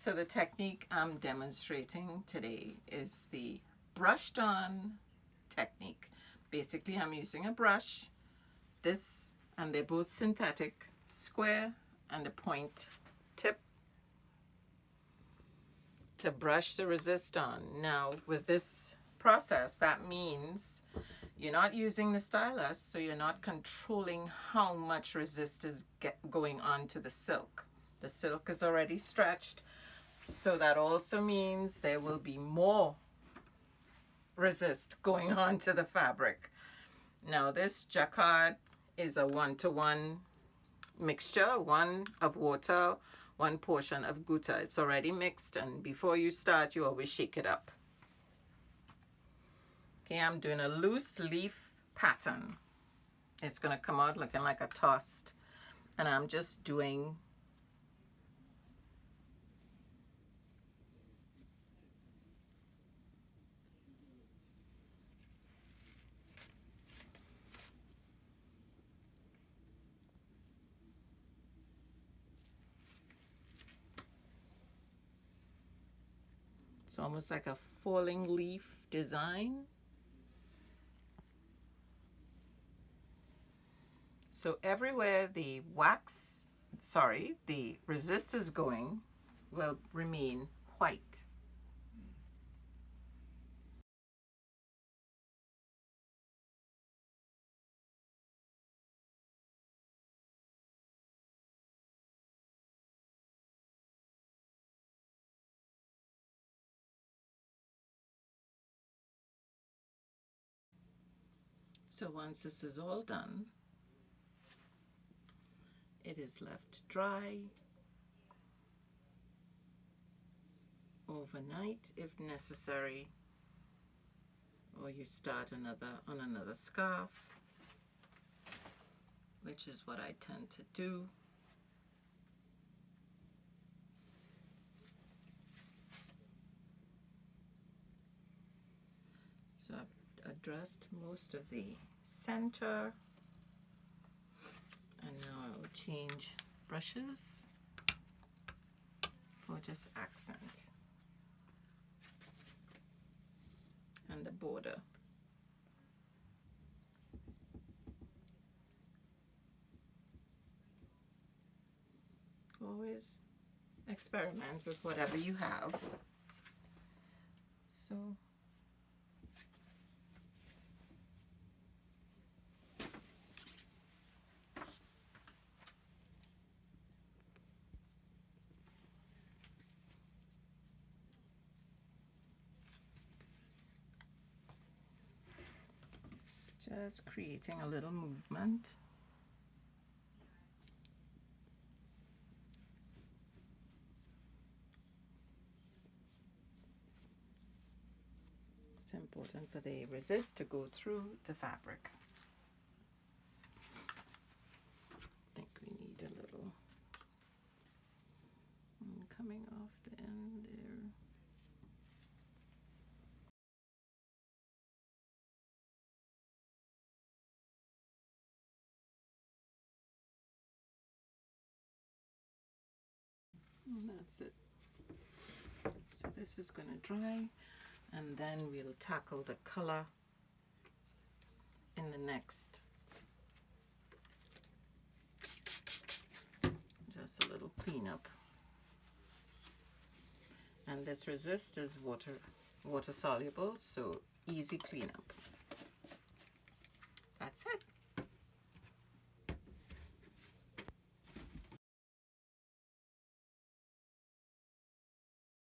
So the technique I'm demonstrating today is the brushed on technique. Basically, I'm using a brush, this, and they're both synthetic, square and a point tip, to brush the resist on. Now with this process, that means you're not using the stylus, so you're not controlling how much resist is going on to the silk. The silk is already stretched, so that also means there will be more resist going on to the fabric. Now this jacquard is a 1-to-1 mixture, 1 of water, 1 portion of gutta. It's already mixed, and before you start, you always shake it up. Okay, I'm doing a loose leaf pattern. It's going to come out looking like a tossed, and I'm just doing it's almost like a falling leaf design. So everywhere the the resist is going will remain white. So once this is all done, it is left to dry overnight if necessary, or you start on another scarf, which is what I tend to do. So I've addressed most of the center, and now I will change brushes for just accent and the border. Always experiment with whatever you have. So just creating a little movement. It's important for the resist to go through the fabric. I think we need a little coming off the end there. And that's it. So this is going to dry, and then we'll tackle the color in the next. Just a little cleanup. And this resist is water soluble, so easy cleanup. That's it.